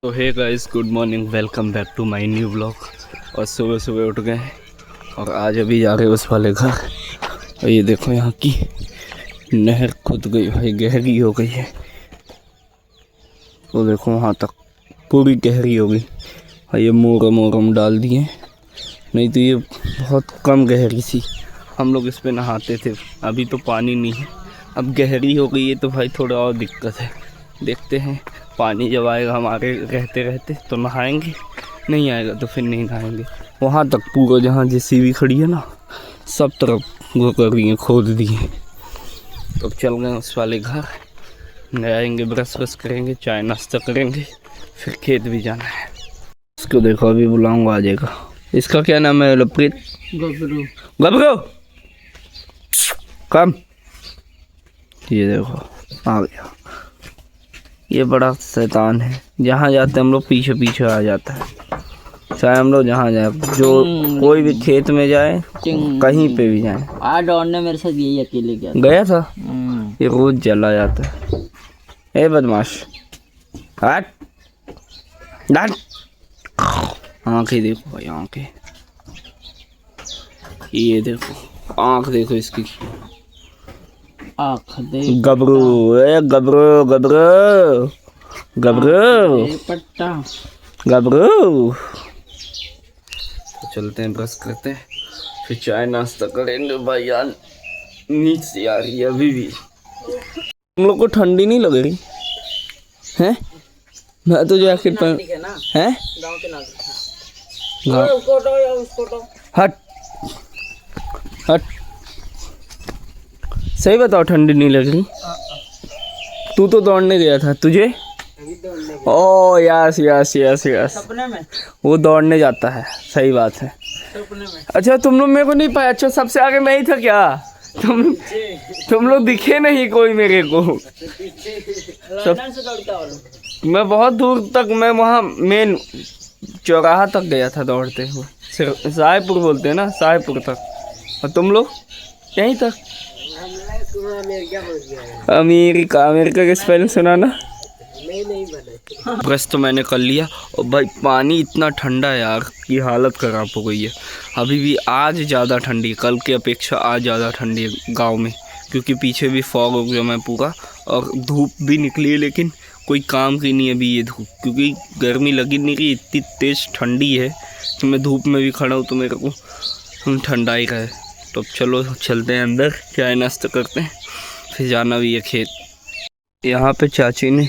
तो hey guys, good morning, welcome back to my new blog. और सुबह सुबह उठ गए और आज अभी जा रहे उस वाले घर। और ये देखो यहाँ की नहर खुद गई भाई, गहरी हो गई है। वो देखो वहाँ तक पूरी गहरी हो गई। और ये मोरम डाल दिए, नहीं तो ये बहुत कम गहरी सी। हम लोग इस पे नहाते थे, अभी तो पानी नहीं है। अब गहरी हो गई है तो भाई थोड़ा और दिक्कत है। देखते हैं पानी जब आएगा हमारे रहते रहते तो नहाएंगे, नहीं आएगा तो फिर नहीं नहाएंगे। वहाँ तक पूरा जहाँ जेसीबी खड़ी है ना, सब तरफ वो कर रही है, खोद दिए। तो चल गए उस वाले घर, नहाएंगे, ब्रश व्रश करेंगे, चाय नाश्ता करेंगे, फिर खेत भी जाना है। इसको देखो अभी बुलाऊंगा आ जाएगा। इसका क्या नाम है? लपरीत गबरू। गबरू कम। ये देखो आ गया। ये बड़ा शैतान है, जहाँ जाते हम लोग पीछे पीछे आ जाता है। चाहे हम लोग जहाँ जाए, जो कोई भी खेत में जाए, कहीं पे भी जाए। आज दौड़ने मेरे साथ यही अकेले गया था। ये रोज चला जाता है। ए बदमाश, हट हट। आंखें देखो भाई, आंखें, ये देखो आंख देखो इसकी। आँख दे गबरू, ए गबरू गबरू गबरू पट्टा गबरू। तो चलते हैं, ब्रश करते हैं, फिर चाय नाश्ता करेंगे। भाई यार नींद सी आ रही है अभी भी। तुम लोग को ठंडी नहीं लग रही है? मैं तो जैकेट पहन है। हट हट, सही बताओ, ठंडी नहीं लग रही? तू तो दौड़ने गया था, तुझे? ओ यस यस यस यस, सपने में वो दौड़ने जाता है, सही बात है। सपने में। अच्छा तुम लोग मेरे को नहीं पाया? अच्छा सबसे आगे मैं ही था क्या? तुम लोग दिखे नहीं कोई मेरे को। मैं बहुत दूर तक, मैं वहाँ मेन चौराहा तक गया था दौड़ते हुए। साहेबपुर बोलते हैं ना, साहेबपुर तक। और तुम लोग यहीं तक? अमेरिका, अमेरिका के स्पेलिंग सुना ना? ब्रश तो मैंने कर लिया। और भाई पानी इतना ठंडा है यार कि हालत ख़राब हो गई है। अभी भी आज ज़्यादा ठंडी है, कल की अपेक्षा आज ज़्यादा ठंडी है गांव में, क्योंकि पीछे भी फॉग हो गया मैं पूरा। और धूप भी निकली है, लेकिन कोई काम की नहीं है अभी ये धूप, क्योंकि गर्मी लगी नहीं रही, इतनी तेज़ ठंडी है। तो मैं धूप में भी खड़ा हूँ तो मेरे को ठंडा ही रहे। तो चलो चलते हैं अंदर, चाय नाश्ता करते हैं, फिर जाना भी है खेत। यहाँ पे चाची ने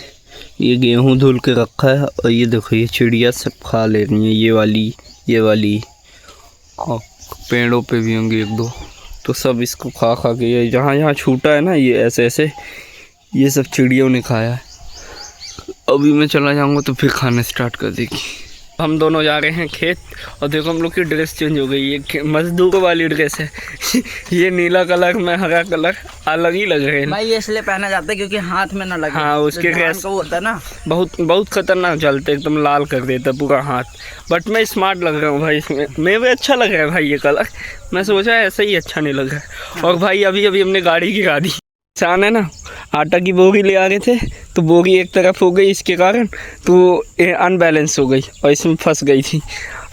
ये गेहूँ धुल के रखा है। और ये देखो ये चिड़िया सब खा ले रही हैं, ये वाली। और पेड़ों पे भी होंगे एक दो, तो सब इसको खा के, ये जहाँ जहाँ छूटा है ना, ये ऐसे ऐसे ये सब चिड़ियों ने खाया है। अभी मैं चला जाऊँगा तो फिर खाना स्टार्ट कर देगी। हम दोनों जा रहे हैं खेत। और देखो हम लोग की ड्रेस चेंज हो गई, ये मजदूर वाली ड्रेस है। ये नीला कलर में हरा कलर अलग ही लग रहे हैं भाई। ये इसलिए पहना जाता है क्योंकि हाथ में ना लगे। हाँ, उसके गैस को होता है ना, बहुत खतरनाक चलते, एकदम लाल कर देता पूरा हाथ। बट मैं स्मार्ट लग रहा हूँ भाई इसमें, मेरे भी अच्छा लग रहा है भाई ये कलर। मैं सोचा ऐसा ही अच्छा नहीं लग रहा है। और भाई अभी अभी हमने गाड़ी गिरा दी। किसान है ना, आटा की बोरी ले आ रहे थे, तो बोरी एक तरफ हो गई इसके कारण, तो अनबैलेंस हो गई और इसमें फंस गई थी।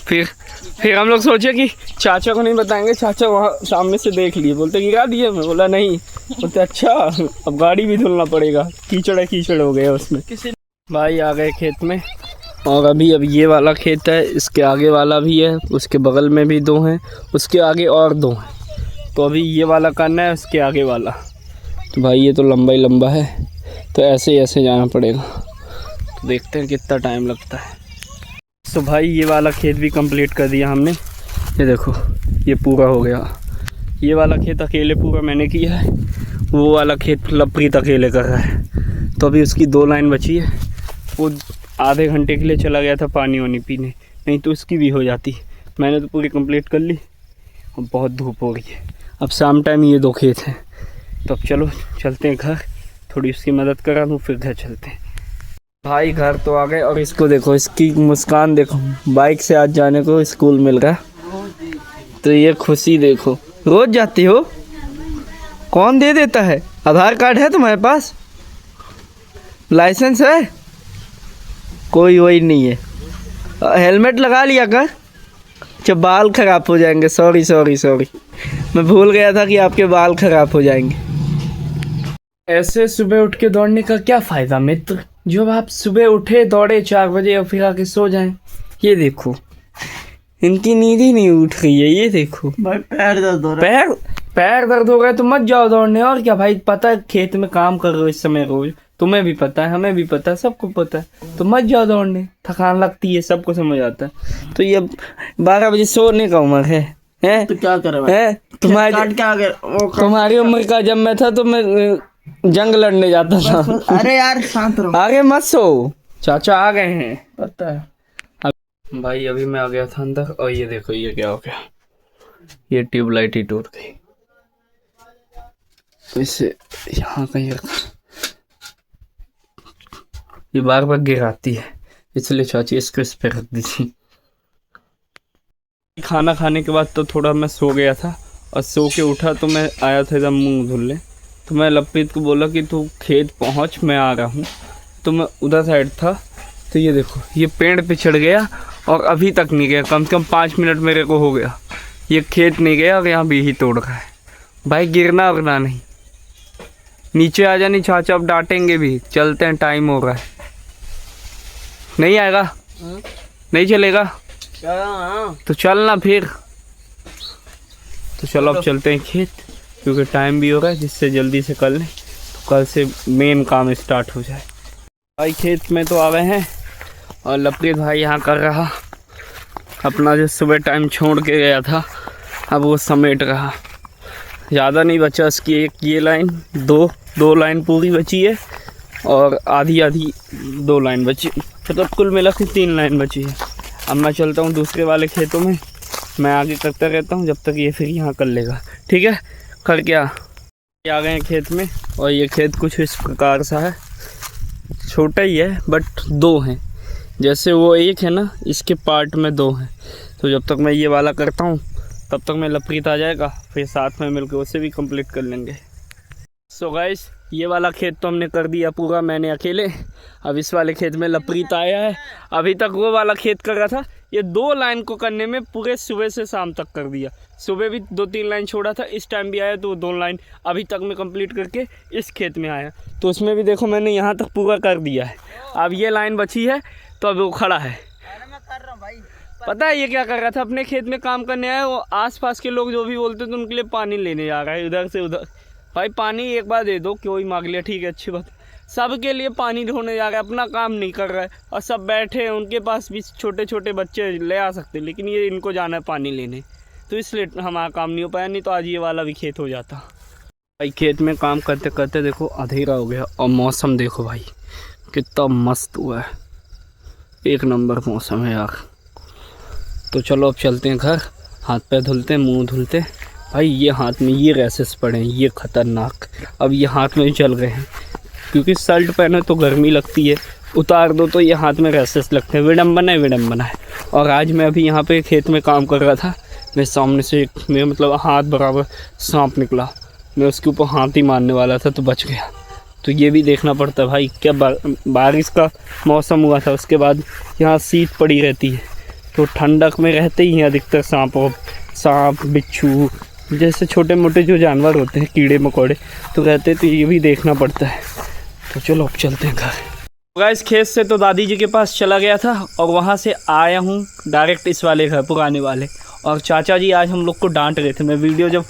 फिर हम लोग सोचे कि चाचा को नहीं बताएंगे, चाचा वहाँ सामने से देख लिए, बोलते गिरा दिए। मैं बोला नहीं, बोलते अच्छा अब गाड़ी भी धुलना पड़ेगा, कीचड़ हो गया उसमें। भाई आ गए खेत में। और अभी अब ये वाला खेत है, इसके आगे वाला भी है, उसके बगल में भी दो हैं, उसके आगे और दो हैं। तो अभी ये वाला करना है, उसके आगे वाला। तो भाई ये तो लंबा ही लंबा है, तो ऐसे ही ऐसे जाना पड़ेगा। तो देखते हैं कितना टाइम लगता है। तो भाई ये वाला खेत भी कंप्लीट कर दिया हमने। ये देखो ये पूरा हो गया। ये वाला खेत अकेले पूरा मैंने किया है, वो वाला खेत लपरीत अकेले कर रहा है। तो अभी उसकी 2 लाइन बची है। वो आधे घंटे के लिए चला गया था पानी वानी पीने, नहीं तो उसकी भी हो जाती। मैंने तो पूरी कंप्लीट कर ली। अब बहुत धूप हो रही है, अब शाम टाइम ये 2 खेत हैं। तो अब चलो चलते हैं घर, थोड़ी उसकी मदद करा दूँ, फिर घर चलते हैं। भाई घर तो आ गए। और इसको देखो, इसकी मुस्कान देखो, बाइक से आज जाने को स्कूल मिल रहा। तो ये खुशी देखो, रोज जाती हो? कौन दे देता है? आधार कार्ड है तुम्हारे पास? लाइसेंस है? कोई वही नहीं है। हेलमेट लगा लिया कर, जब बाल खराब हो जाएंगे। सॉरी सॉरी सॉरी, मैं भूल गया था कि आपके बाल खराब हो जाएंगे। ऐसे सुबह उठ के दौड़ने का क्या फायदा मित्र, जब आप सुबह उठे दौड़े 4 बजे और फिर आके सो जाएं। ये देखो इनकी नींद ही नहीं उठ रही है, ये देखो भाई पैर दर्द हो रहा है। पैर दर्द हो गए तो मत जाओ दौड़ने। और क्या भाई, पता है खेत में काम कर रहे हो इस समय रोज, तुम्हें भी पता है, हमें भी पता है, सबको पता है, तो मत जाओ दौड़ने, थकान लगती है, सबको समझ आता है। तो ये 12 बजे सोने का उम्र है तो क्या करे भाई? है तुम्हारी क्या कर वो तुम्हारी उम्र का जब मैं था तो मैं जंग लड़ने जाता था। अरे यार शांत रहो। आगे मत सो, चाचा आ गए हैं पता है। भाई अभी मैं आ गया था अंदर और ये देखो ये क्या हो गया, ये ट्यूबलाइट ही टूट गई। तो इसे यहाँ कहीं रखा, ये बार बार गिराती है, इसलिए चाची इसको इस पे रख दी थी। खाना खाने के बाद तो थोड़ा मैं सो गया था और सो के उठा तो मैं आया था एकदम मुंह धुलने। तो मैं लपीत को बोला कि तू खेत पहुंच, मैं आ रहा हूँ। तो मैं उधर साइड था, तो ये देखो ये पेड़ पे चढ़ गया और अभी तक नहीं गया। कम से कम 5 मिनट मेरे को हो गया, ये खेत नहीं गया और यहाँ भी ही तोड़ रहा है। भाई गिरना वरना नहीं, नीचे आ जानी चाचा, अब डांटेंगे भी। चलते हैं, टाइम हो रहा है। नहीं आएगा? नहीं चलेगा तो चलना फिर। तो चलो अब चलते हैं खेत, क्योंकि टाइम भी हो रहा है, जिससे जल्दी से कर लें तो कल से मेन काम स्टार्ट हो जाए। भाई खेत में तो आ गए हैं और लपरीत भाई यहाँ कर रहा अपना जो सुबह टाइम छोड़ के गया था, अब वो समेट रहा। ज़्यादा नहीं बचा उसकी, एक ये लाइन, दो लाइन पूरी बची है और आधी 2 लाइन बची, मतलब कुल मिला के 3 लाइन बची है। अब मैं चलता हूँ दूसरे वाले खेतों में, मैं आगे करता रहता हूँ जब तक ये फिर यहाँ कर लेगा। ठीक है, कर क्या आ गए हैं खेत में। और ये खेत कुछ इस प्रकार सा है, छोटा ही है बट 2 हैं, जैसे वो एक है ना, इसके पार्ट में 2 हैं। तो जब तक मैं ये वाला करता हूँ तब तक मैं लपरीत आ जाएगा, फिर साथ में मिलकर उसे भी कंप्लीट कर लेंगे। सो गाइस, ये वाला खेत तो हमने कर दिया पूरा मैंने अकेले। अब इस वाले खेत में लपरीत आया है। अभी तक वो वाला खेत कर रहा था, ये 2 लाइन को करने में पूरे सुबह से शाम तक कर दिया। सुबह भी 2-3 लाइन छोड़ा था, इस टाइम भी आया तो 2 लाइन अभी तक मैं कंप्लीट करके इस खेत में आया। तो उसमें भी देखो मैंने यहाँ तक पूरा कर दिया है। अब ये लाइन बची है तो अब वो खड़ा है। पता है ये क्या कर रहा था, अपने खेत में काम करने आया, वो आसपास के लोग जो भी बोलते थे उनके लिए पानी लेने जा रहा है इधर से उधर। भाई पानी एक बार दे दो, कोई मांग लिया ठीक है अच्छी बात, सबके लिए पानी ढोने जा रहा है, अपना काम नहीं कर रहा है। और सब बैठे हैं, उनके पास भी छोटे छोटे बच्चे ले आ सकते हैं, लेकिन ये इनको जाना है पानी लेने, तो इसलिए हमारा काम नहीं हो पाया, नहीं तो आज ये वाला भी खेत हो जाता। भाई खेत में काम करते करते देखो अंधेरा हो गया और मौसम देखो भाई कितना मस्त हुआ है, एक नंबर मौसम है यार। तो चलो अब चलते हैं घर, हाथ पैर धुलते हैं, मुंह धुलते हैं। भाई ये हाथ में ये रैसेस पड़े हैं, ये खतरनाक, अब ये हाथ में चल रहे हैं, क्योंकि शर्ट पहने तो गर्मी लगती है, उतार दो तो ये हाथ में रैसेस लगते हैं। विडम्बना है। और आज मैं अभी यहाँ पे खेत में काम कर रहा था, मेरे सामने से मेरे मतलब हाथ बराबर सांप निकला, मैं उसके ऊपर हाथ ही मारने वाला था तो बच गया। तो ये भी देखना पड़ता है भाई, क्या बारिश का मौसम हुआ था, उसके बाद यहाँ शीत पड़ी रहती है, तो ठंडक में रहते ही हैं अधिकतर सांप बिच्छू जैसे छोटे मोटे जो जानवर होते हैं, कीड़े मकोड़े तो रहते, तो ये भी देखना पड़ता है। तो चलो अब चलते हैं घर। गाइस खेत से तो दादी जी के पास चला गया था और वहाँ से आया हूँ डायरेक्ट इस वाले घर, पुराने वाले। और चाचा जी आज हम लोग को डांट रहे थे, मैं वीडियो जब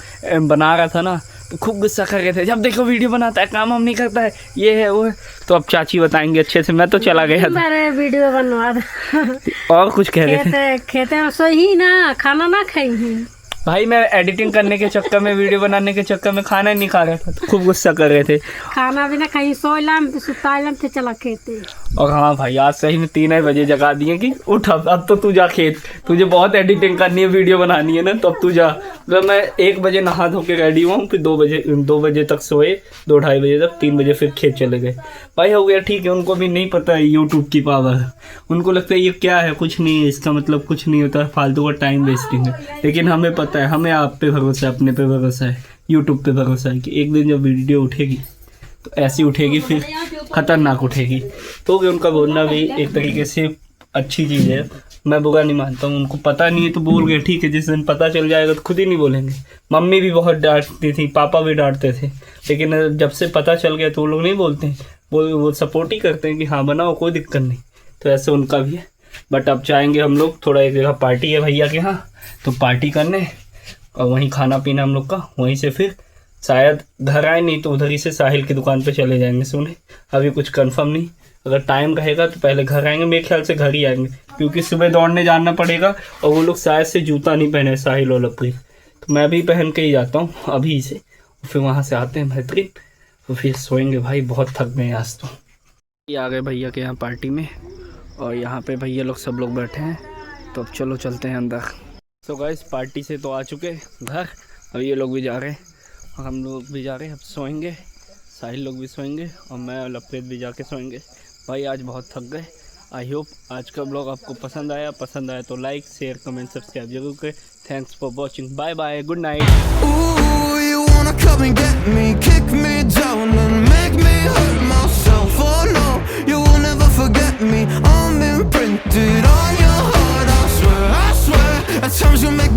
बना रहा था ना तो खूब गुस्सा कर रहे थे, जब देखो वीडियो बनाता है काम हम नहीं करता है, ये है वो है। तो अब चाची बताएंगे अच्छे से, मैं तो चला गया था। मेरे वीडियो बनवा दे। और कुछ कह रहे थे, खेते में सोई ना, खाना ना खाई। भाई मैं एडिटिंग करने के चक्कर में, वीडियो बनाने के चक्कर में खाना नहीं खा रहा था, तो खूब गुस्सा कर रहे थे। खाना भी ना खाई, सोइलाम सुताइलाम थे, चला खेते। और हाँ भाई आज सही में 3 बजे जगा दिए कि उठ अब तो तू जा खेत, तुझे बहुत एडिटिंग करनी है, वीडियो बनानी है ना, तो अब तू जा। मतलब मैं 1 बजे नहा धो के रेडी हुआ, फिर 2 बजे तक सोए, 2-2:30 बजे तक, 3 बजे फिर खेत चले गए। भाई हो गया ठीक है, उनको भी नहीं पता है यूट्यूब की पावर, उनको लगता है ये क्या है, कुछ नहीं है, इसका मतलब कुछ नहीं होता, फालतू का टाइम वेस्टिंग है। लेकिन हमें पता है, हमें आप पे भरोसा है, अपने पे भरोसा है, यूट्यूब पे भरोसा है कि एक दिन जब वीडियो उठेगी तो ऐसी उठेगी फिर खतरनाक उठेगी। तो उनका बोलना भी एक तरीके से अच्छी चीज़ है, मैं बुरा नहीं मानता हूँ। उनको पता नहीं है तो बोल गए, ठीक है, जिस दिन पता चल जाएगा तो खुद ही नहीं बोलेंगे। मम्मी भी बहुत डांटती थी, पापा भी डांटते थे, लेकिन जब से पता चल गया तो वो लोग नहीं बोलते हैं, वो सपोर्ट ही करते हैं कि हाँ बनाओ, कोई दिक्कत नहीं। तो ऐसे उनका भी है। बट अब जाएंगे हम लोग, थोड़ा एक जगह पार्टी है भैया के यहाँ, तो पार्टी करने, और वहीं खाना पीना हम लोग का, वहीं से फिर शायद घर आए, नहीं तो उधर ही से साहिल की दुकान पे चले जाएंगे सोने। अभी कुछ कंफर्म नहीं, अगर टाइम रहेगा तो पहले घर आएंगे, मेरे ख्याल से घर ही आएंगे, क्योंकि सुबह दौड़ने जाना पड़ेगा और वो लोग शायद से जूता नहीं पहने, साहिल और लपरी, तो मैं भी पहन के ही जाता हूँ अभी से। फिर वहाँ से आते हैं बेहतरीन, तो फिर सोएंगे भाई, बहुत थक गए आज तो। ये आ गए भैया के यहाँ पार्टी में, और यहाँ पे भैया लोग सब लोग बैठे हैं, तो अब चलो चलते हैं अंदर। तो गाइस पार्टी से तो आ चुके घर, अब ये लोग भी जा रहे हैं और हम लोग भी जा रहे हैं। अब सोएंगे, साहिल लोग भी सोएंगे और मैं और लपरेत भी जाके सोएंगे। भाई आज बहुत थक गए। आई होप आज का ब्लॉग आपको पसंद आया तो लाइक शेयर कमेंट सब्सक्राइब जरूर करें। Thanks for watching, bye bye, good night. At times you make